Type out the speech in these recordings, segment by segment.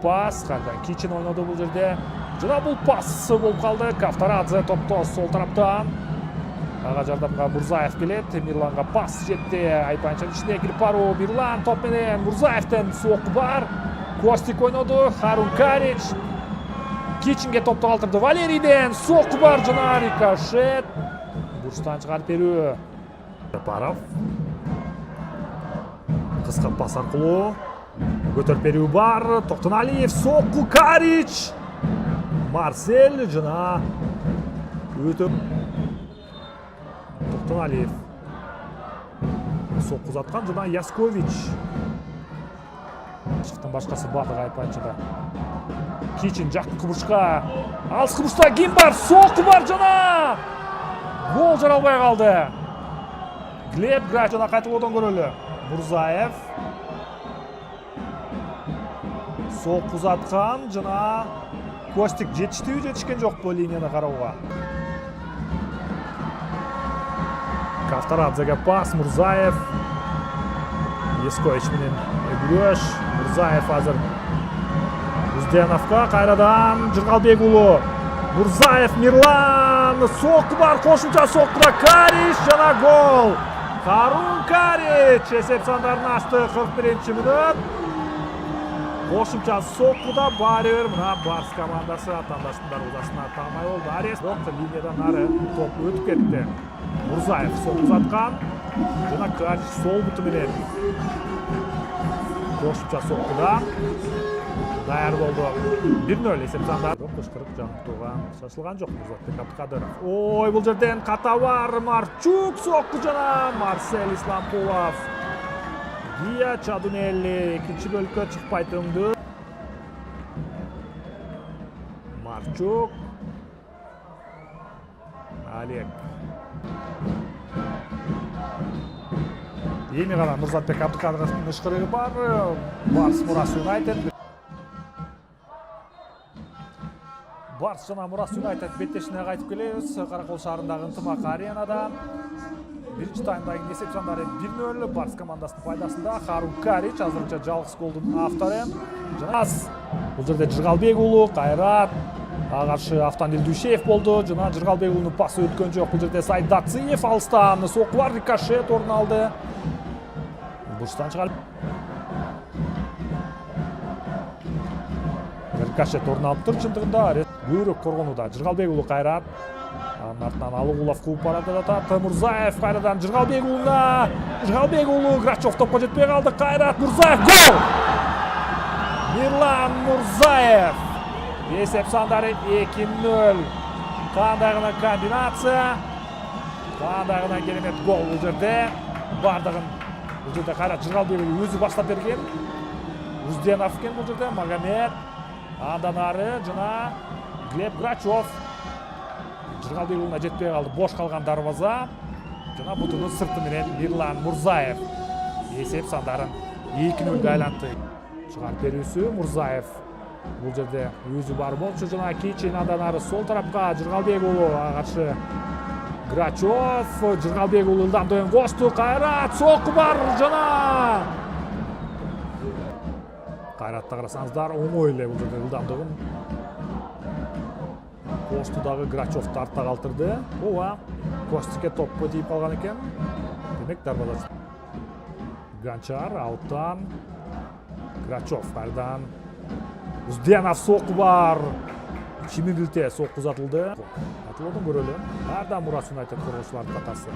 пас. Кайрадан Кичин ойноду бул жерде. Жана бул пас болуп калды. Кавторадзе топто сол тараптан. Ага жардамга Мурзаев келет. Мирланга пас жетти. Айпанчанын ичине кирип баруу. Мирлан топ менен Мурзаевден сокку бар. Костик ойноду. Харун Карич. Кичинге топту калтырды. Валерийден сокку бар жана рикошет. Бурчтан чыгарып берүү. Жапаров. Кыска пас аркылуу көтөрүп берүү бар. Токтоналиев сокку. Карич. Марсель жана өтөп Токтоналиев сокку узаткан жана Яскович. Чифттин башкасы бардык Айпанчыда. Кичин жакынкы бурчка. Алыс бурчта ким бар? Сокку бар жана гол жара албай калды. Глеб Грач жана кайталоодон көрөлү. Мурзаев сокку узаткан жана Костик жетиштиби жетишкен жокпу линияны карауга. Кавторадзеге пас. Мурзаев. Ескович менен күрөш. Мурзаев азыр Узденовго кайрадан Жыргалбек уулу. Мурзаев. Мирлан. Сокку бар. Кошумча соккуда Карич жана гол. Харун Карич эсеп сандарын ачты. 41-мүнөт. Кошумча соккуда баары бир мына Барс командасы атаандаштын дарбазасына таамай болду. Арес линиядан ары топ өтүп кетти. Мурзаев сокку узаткан жана Карич сол буту менен кошумча соккуда даяр болду. 1-0 эсеп сандар. Кышкырып жаңыртууга шашылган жок Мурзатбек Абдыкадыров. Ой, бул жерден ката бар. Марчук сокку жана Марсель Исламкулов. Гия Чадунелли экинчи бөлүккө чыкпайт өңдү. Марчук. Олег. Эми гана Мурзатбек Абдыкадыровдун ышкырыгы бар. Барс Мурас Юнайтед. Барс жана Мурас Юнайтед беттешине кайтып келебиз. Каракол шаарындагы ынтымак аренада. Биринчи таймдагы эсеп сандары 1-0 Барс командасынын пайдасында. Харун Карич азырынча жалгыз голдун автору. Бул жерде Жыргалбек уулу кайрат. Ага каршы Автандил Дүйшеев болду. Жана Жыргалбек уулунун пасы өткөн жок. Бул жерде Сайд Дакциев алыстан сокку бар. Рикошет орун алды. Бурчтан чыгарып. Рикошет орун алыптыр чындыгында. Бүйрөк коргонууда. Жыргалбек уулу кайрат. Анын артынан Алыгулов кууп барат атат. Мурзаев кайрадан Жыргалбек уулуна. Жыргалбек уулу Грачев топко жетпей калды. Кайрат Мурзаев гол! Мирлан Мурзаев. Эсеп сандары 2-0. Кандай гана комбинация. Кандай гана керемет гол бул жерде. Бардыгын бул жерде кайрат Жыргалбек өзү баштап берген. Узденов экен бул жерде. Магомед. Андан ары жана Глеб Грачев. Жыргалбек уулуна жетпей калды. Бош калган дарбаза. Жана бутунун сырты менен Мирлан Мурзаев эсеп сандарын 2-0 айлантты. Чыгарып берүүсү Мурзаев. Бул жерде өзү бар болчу жана Кичин андан ары сол тарапка Жыргалбек уулу каршы Грачев. Жыргалбек уулу ылдамдыгын кошту. Кайрат сокку бар жана кайратта карасаңыздар оңой эле бул жерде ылдамдыгын Косту дагы Грачевду артта калтырды. Ооба, Костикке топпо тийип калган экен. Демек дарбазач. Ганчар ауттан Грачев кайрадан Узденов сокку бар. Чимирилте сокку узатылды. Атылоодон көрөлү. Ардам Мурас Юнайтед коргоочулардын катасы.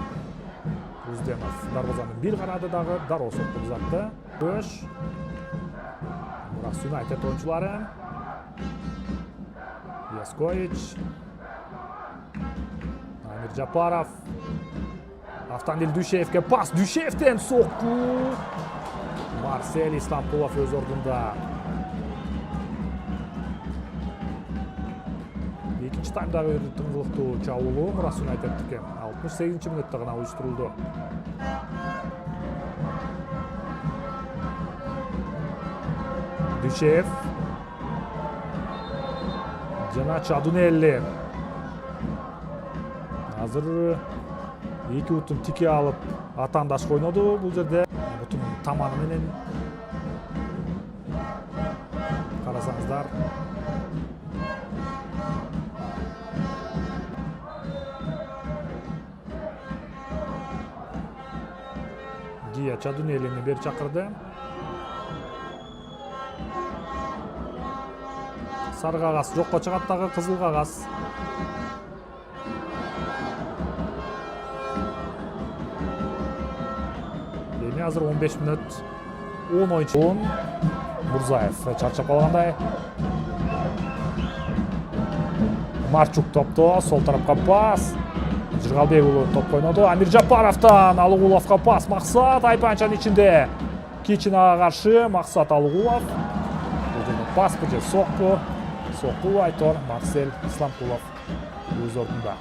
Узденов дарбазаны бир карады дагы дароо сокку узатты. Көш. Мурас Юнайтед оюнчулары. Яскович. Амир Жапаров. Автандил Дүйшеевке пас. Дүйшеевден сокку. Марсель Исламкулов өз ордунда. Экинчи таймдагы тыңгылыктуу чабуулу Мурас Юнайтедтики 68-мүнөттө гана уюштурулду. Дүйшеев. Жана Чадунелли. Азыр эки бутун тике алып атаандаш ойноду бул жерде. Бутун таманы менен кара байкасаңыздар. Гия Чадунелини бери чакырды. Сары кагаз жокко чыгат дагы, кызыл кагаз. Эми азыр 15 мүнөт 10 ойынчу. Мурзаев чарчап калгандай. Марчук топто, сол тарапка пас. Жыргалбек уулу топ ойноду. Амир Жапаровтан Алыгуловго пас. Максат Айпанчанын ичинде. Кичинага каршы Максат Алыгулов. Пас бу сокку. Сокку Айтор Марсель Исламкулов өз ордунда.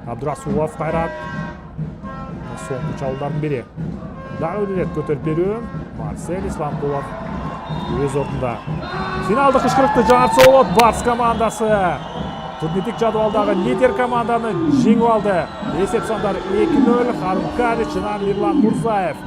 Абдурасулов кайрат. Соңку чалуудардын бири. Дагы бир рет көтөрүп берүү. Марсель Исламкулов өз ордунда. Финалдык кычкырыкты жаңыртса болот. Батыс командасы турнирлик жадыбалдагы лидер команданы жеңип алды. Эсеп сандары 2-0. Харун Кадич жана Ерлан Мурзаев